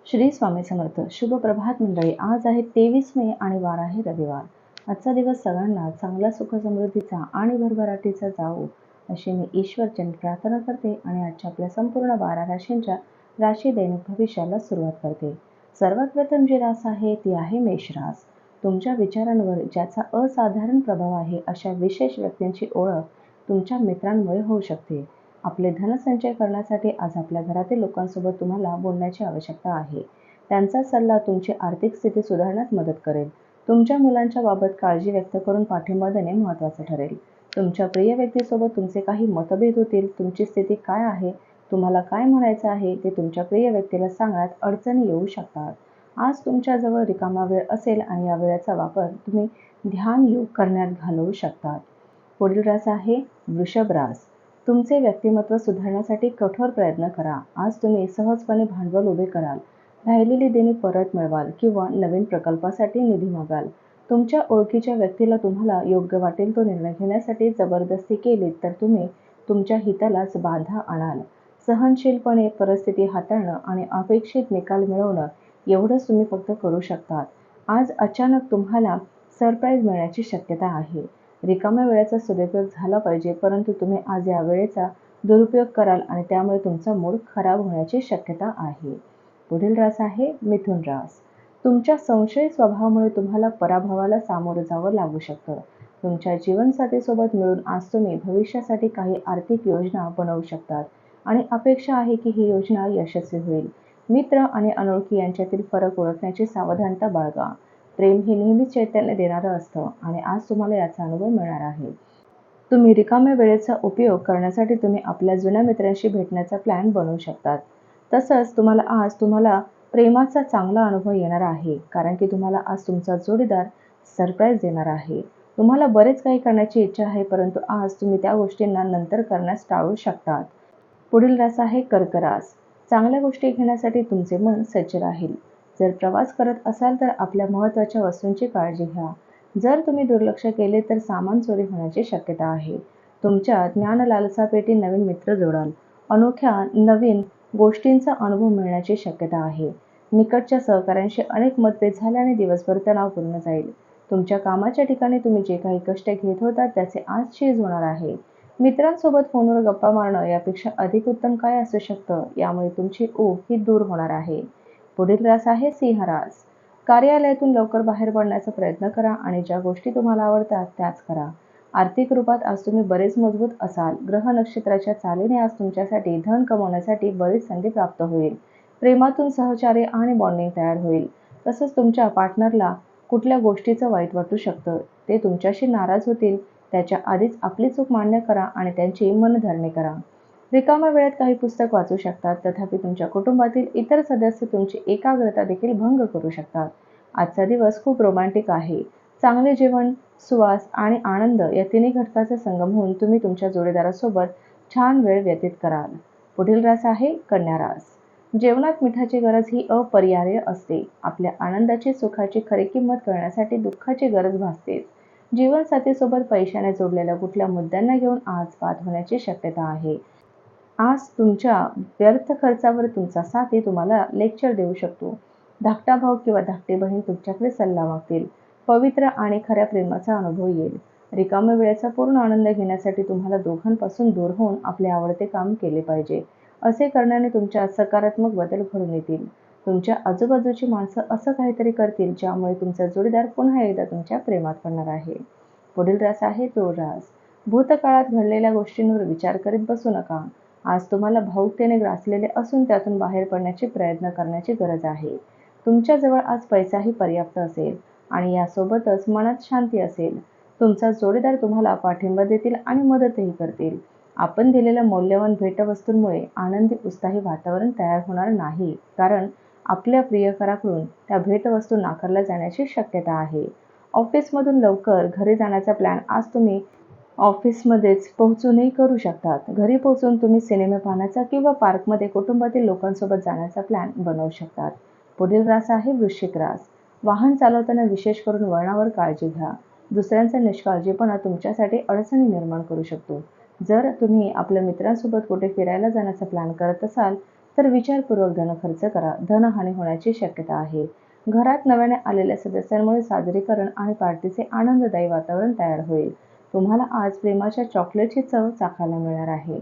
श्री स्वामी समर्थ. शुभ प्रभात मंडळी. आज आहे 23 मे आणि वार आहे रविवार. आजचा दिवस सगळ्यांना चांगला, सुख समृद्धीचा आणि भरभराटीचा जावो अशी मी ईश्वरचरणी प्रार्थना करते आणि आजच्या आपल्या संपूर्ण 12 राशींच्या राशी दैनिक भविष्याला सुरुवात करते. सर्वात प्रथम जी रास आहे ती आहे मेष रास. तुमच्या विचारांवर ज्याचा असाधारण प्रभाव आहे अशा विशेष व्यक्तींची ओळख तुमच्या मित्रांमुळे होऊ शकते. आपले धनसंचय करण्यासाठी आज आपल्या घरातील लोकांसोबत तुम्हाला बोलण्याची आवश्यकता आहे. त्यांचा सल्ला तुमची आर्थिक स्थिती सुधारण्यात मदत करेल. तुमच्या मुलांच्या बाबत काळजी व्यक्त करून पाठिंबा देणे महत्त्वाचे ठरेल. तुमच्या प्रिय व्यक्तीसोबत तुमचे काही मतभेद होतील. तुमची स्थिती काय आहे, तुम्हाला काय म्हणायचं आहे ते तुमच्या प्रिय व्यक्तीला सांगण्यात अडचणी येऊ शकतात. आज तुमच्याजवळ रिकामा वेळ असेल आणि या वेळेचा वापर तुम्ही ध्यान योग करण्यात घालवू शकतात. पुढील रास आहे वृषभ रास. तुमचे व्यक्तिमत्व सुधारण्यासाठी कठोर प्रयत्न करा. आज तुम्ही सहजपणे भांडवल उभे कराल, राहिलेली देणी परत मिळवाल किंवा नवीन प्रकल्पासाठी निधी मागाल. तुमच्या ओळखीच्या व्यक्तीला तुम्हाला योग्य वाटेल तो निर्णय घेण्यासाठी जबरदस्ती केली तर तुम्ही तुमच्या हितालाच बाधा आणाल. सहनशीलपणे परिस्थिती हाताळणं आणि अपेक्षित निकाल मिळवणं एवढंच तुम्ही फक्त करू शकता. आज अचानक तुम्हाला सरप्राईज मिळण्याची शक्यता आहे. रिकाम्या वेळेचा सदुपयोग झाला पाहिजे, परंतु तुम्ही आज या वेळेचा दुरुपयोग कराल आणि त्यामुळे तुमचा मूड खराब होण्याची शक्यता आहे. पुढील रास आहे मिथुन रास. तुमच्या संशयी स्वभावामुळे तुम्हाला पराभवाला सामोरं जावं लागू शकतं. तुमच्या जीवनसाथीसोबत मिळून आज तुम्ही भविष्यासाठी काही आर्थिक योजना बनवू शकतात आणि अपेक्षा आहे की ही योजना यशस्वी होईल. मित्र आणि अनोळखी यांच्यातील फरक ओळखण्याची सावधानता बाळगा. प्रेम हे नेहमीच चैतन्य देणारं असतं आणि आज तुम्हाला याचा अनुभव मिळणार आहे. तुम्ही रिकाम्या वेळेचा उपयोग करण्यासाठी तुम्ही आपल्या जुन्या मित्रांशी भेटण्याचा प्लॅन बनवू शकतात. तसंच तुम्हाला प्रेमाचा चांगला अनुभव येणार आहे, कारण की तुम्हाला आज तुमचा जोडीदार सरप्राईज देणार आहे. तुम्हाला बरेच काही करण्याची इच्छा आहे, परंतु आज तुम्ही त्या गोष्टींना नंतर करण्यास टाळू शकतात. पुढील रास आहे कर्क रास. चांगल्या गोष्टी घेण्यासाठी तुमचे मन सज्ज राहील. जर प्रवास करत असाल तर आपल्या महत्त्वाच्या वस्तूंची काळजी घ्या. जर तुम्ही दुर्लक्ष केले तर सामान चोरी होण्याची शक्यता आहे. तुमच्या ज्ञान लालसापोटी नवीन मित्र जोडाल. अनोख्या नवीन गोष्टींचा अनुभव मिळण्याची शक्यता आहे. निकटच्या सहकाऱ्यांशी अनेक मतभेद झाल्याने दिवसभर तणावपूर्ण जाईल. तुमच्या कामाच्या ठिकाणी तुम्ही जे काही कष्ट घेत होता त्याचे आज चीज होणार आहे. मित्रांसोबत फोनवर गप्पा मारणं यापेक्षा अधिक उत्तम काय असू शकतं, यामुळे तुमची ऊब ही दूर होणार आहे. पुढील रास आहे सिंह रास. कार्यालयातून लवकर बाहेर पडण्याचा प्रयत्न करा आणि ज्या गोष्टी तुम्हाला आवडतात त्याच करा. आर्थिक रूपात आज तुम्ही बरेच मजबूत असाल. ग्रह नक्षत्राच्या चालीने आज तुमच्यासाठी धन कमवण्यासाठी बरीच संधी प्राप्त होईल. प्रेमातून सहकार्य आणि बॉन्डिंग तयार होईल. तसंच तुमच्या पार्टनरला कुठल्या गोष्टीचं वाईट वाटू शकतं, ते तुमच्याशी नाराज होतील. त्याच्या आधीच आपली चूक मान्य करा आणि त्यांची मनधरणी करा. रिकाम्या वेळेत काही पुस्तक वाचू शकतात, तथापि तुमच्या कुटुंबातील इतर सदस्य तुमची एकाग्रता देखील भंग करू शकतात. आजचा दिवस खूप रोमॅन्टिक आहे. चांगले जेवण, सुवास आणि आनंद या तिन्ही घटकाचा संगम होऊन तुम्ही तुमच्या जोडीदारासोबत छान वेळ व्यतीत कराल. पुढील रास आहे कन्या रास. जेवणात मिठाची गरज ही अपरिहार्य असते. आपल्या आनंदाची, सुखाची खरी किंमत कळण्यासाठी दुःखाची गरज भासतेच. जीवनसाथीसोबत पैशाने जोडलेल्या कुठल्या मुद्द्यांना घेऊन आज वाद होण्याची शक्यता आहे. आज तुमच्या व्यर्थ खर्चावर तुमचा साथी तुम्हाला लेक्चर देऊ शकतो. धाकटा भाऊ किंवा धाकटी बहीण तुमच्याकडे सल्ला मागतील. पवित्र आणि खऱ्या प्रेमाचा अनुभव येईल. रिकाम्या वेळेचा पूर्ण आनंद घेण्यासाठी तुम्हाला दोघांपासून दूर होऊन आपले आवडते काम केले पाहिजे. असे करण्याने तुमच्यात सकारात्मक बदल घडून येतील. तुमच्या आजूबाजूची माणसं असं काहीतरी करतील ज्यामुळे तुमचा जोडीदार पुन्हा एकदा तुमच्या प्रेमात पडणार आहे. पुढील रास आहे तुळ रास. भूतकाळात घडलेल्या गोष्टींवर विचार करीत बसू नका. आज तुम्हाला भावुकतेने ग्रासलेले असून त्यातून बाहेर पडण्याचे प्रयत्न करण्याची गरज आहे. तुमच्याजवळ आज पैसाही पर्याप्त असेल आणि यासोबतच मनात शांती असेल. तुमचा जोडीदार तुम्हाला पाठिंबा देतील आणि मदतही करतील. आपण दिलेल्या मौल्यवान भेटवस्तूंमुळे आनंदी, उत्साही वातावरण तयार होणार नाही, कारण आपल्या प्रियकराकडून त्या भेटवस्तू नाकारल्या जाण्याची शक्यता आहे. ऑफिसमधून लवकर घरी जाण्याचा प्लॅन आज तुम्ही ऑफिसमध्येच पोहोचूनही करू शकतात. घरी पोहोचून तुम्ही सिनेमा पाहण्याचा किंवा पार्कमध्ये कुटुंबातील लोकांसोबत जाण्याचा प्लॅन बनवू शकतात. पुढील रास आहे वृश्चिक रास. वाहन चालवताना विशेष करून वळणावर काळजी घ्या. दुसऱ्यांचा निष्काळजीपणा तुमच्यासाठी अडचणी निर्माण करू शकतो. जर तुम्ही आपल्या मित्रांसोबत कुठे फिरायला जाण्याचा प्लॅन करत असाल तर विचारपूर्वक धन खर्च करा. धनहानी होण्याची शक्यता आहे. घरात नव्याने आलेल्या सदस्यांमुळे साजरीकरण आणि पार्टीचे आनंददायी वातावरण तयार होईल. तुम्हाला आज प्रेमाच्या चॉकलेटची चव चाखायला मिळणार आहे.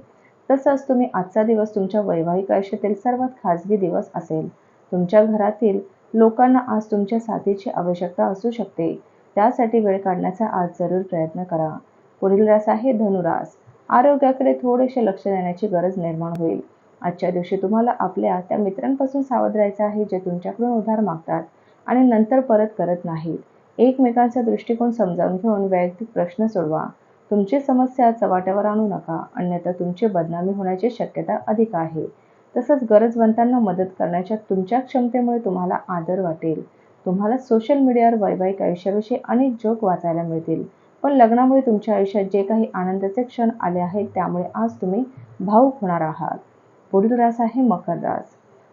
तसंच तुम्ही आजचा दिवस तुमच्या वैवाहिक आयुष्यातील सर्वात खाजगी दिवस असेल. तुमच्या घरातील लोकांना आज तुमच्या साथीची आवश्यकता असू शकते. त्यासाठी वेळ काढण्याचा आज जरूर प्रयत्न करा. पुढील रास आहे धनुरास. आरोग्याकडे थोडेसे लक्ष देण्याची गरज निर्माण होईल. आजच्या दिवशी तुम्हाला आपल्या त्या मित्रांपासून सावध राहायचं आहे जे तुमच्याकडून उधार मागतात आणि नंतर परत करत नाहीत. एकमेकांचा दृष्टिकोन समजावून घेऊन वैयक्तिक प्रश्न सोडवा. तुमची समस्या चव्हाट्यावर आणू नका, अन्यथा तुमची बदनामी होण्याची शक्यता अधिक आहे. तसंच गरजवंतांना मदत करण्याच्या तुमच्या क्षमतेमुळे तुम्हाला आदर वाटेल. तुम्हाला सोशल मीडियावर वैवाहिक आयुष्याविषयी अनेक जोक वाचायला मिळतील. पण लग्नामुळे तुमच्या आयुष्यात जे काही आनंदाचे क्षण आले आहेत त्यामुळे आज तुम्ही भावुक होणार आहात. पुढील रास आहे मकर रास.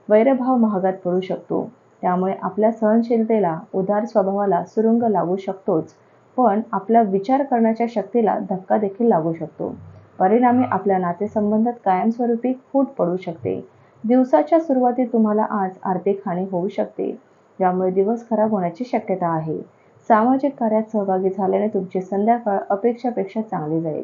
वैरभाव महागात पडू शकतो. त्यामुळे आपल्या सहनशीलतेला, उदार स्वभावाला सुरुंग लागू शकतोच, पण आपल्या विचार करण्याच्या शक्तीला धक्का देखील लागू शकतो. परिणामी आपल्या नातेसंबंधात कायमस्वरूपी फूट पडू शकते. दिवसाच्या सुरुवातीत तुम्हाला आज आर्थिक हानी होऊ शकते, ज्यामुळे दिवस खराब होण्याची शक्यता आहे. सामाजिक कार्यात सहभागी झाल्याने तुमची संध्याकाळ अपेक्षापेक्षा चांगली जाईल.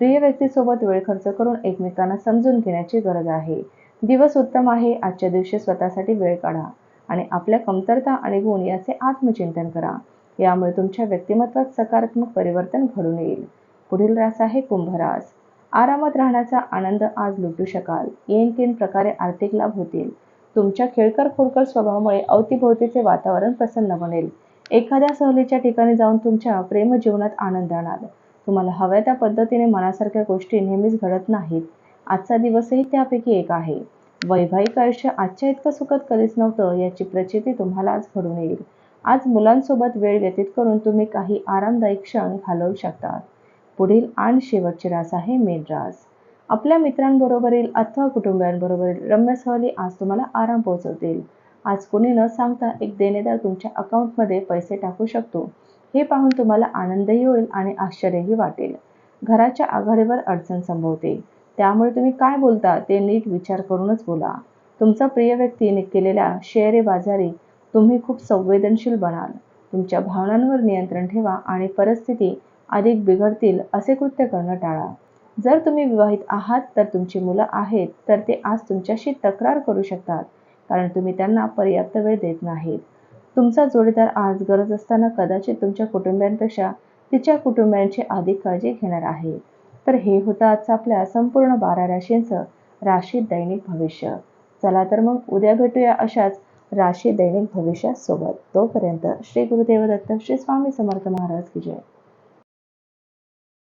प्रिय व्यक्तीसोबत वेळ खर्च करून एकमेकांना समजून घेण्याची गरज आहे. दिवस उत्तम आहे. आजच्या दिवशी स्वतःसाठी वेळ काढा आणि आपल्या कमतरता आणि गुण याचे आत्मचिंतन करा. यामुळे तुमच्या व्यक्तिमत्वात सकारात्मक परिवर्तन घडून येईल. पुढील रास आहे कुंभ रास. आरामात राहण्याचा आनंद आज लुटू शकाल. येन केन प्रकारे आर्थिक लाभ होतील. तुमच्या खेळकर खोडकर स्वभावामुळे अवतीभोवतीचे वातावरण प्रसन्न बनेल. एखाद्या सहलीच्या ठिकाणी जाऊन तुमच्या प्रेमजीवनात आनंद आणाल. तुम्हाला हव्या त्या पद्धतीने मनासारख्या गोष्टी नेहमीच घडत नाहीत. आजचा दिवसही त्यापैकी एक आहे. वैवाहिक आयुष्य आजच्या इतकं सुखद कधीच नव्हतं याची प्रचिती तुम्हाला आज घडून येईल. आज मुलांसोबत वेळ व्यतीत करून तुम्ही काही आरामदायी क्षण घालवू शकता. पुढील आणि शेवटची रास आहे मीन रास. आपल्या मित्रांबरोबरील अथवा कुटुंबियांबरोबरील रम्य सहली आज तुम्हाला आराम पोहोचवतील. आज कोणी न सांगता एक देणेदार तुमच्या अकाउंटमध्ये पैसे टाकू शकतो. हे पाहून तुम्हाला आनंदही होईल आणि आश्चर्यही वाटेल. घराच्या आघाडीवर अडचण संभवते, त्यामुळे तुम्ही काय बोलता ते नीट विचार करूनच बोला. तुमचा प्रिय व्यक्तीने केलेल्या शेअरे बाजारी तुम्ही खूप संवेदनशील बनाल. तुमच्या भावनांवर नियंत्रण ठेवा आणि परिस्थिती अधिक बिघडतील असे कृत्य करणं टाळा. जर तुम्ही विवाहित आहात तर तुमची मुलं आहेत तर ते आज तुमच्याशी तक्रार करू शकतात, कारण तुम्ही त्यांना पर्याप्त वेळ देत नाहीत. तुमचा जोडीदार आज गरज असताना कदाचित तुमच्या कुटुंबियांपेक्षा तिच्या कुटुंबियांची अधिक काळजी घेणार आहे. तर हे होतं आजचं आपल्या संपूर्ण 12 राशींचं राशी दैनिक भविष्य. चला तर मग उद्या भेटूया अशाच राशी दैनिक भविष्यासोबत. तोपर्यंत श्री गुरुदेव दत्त, श्री स्वामी समर्थ महाराज की जय.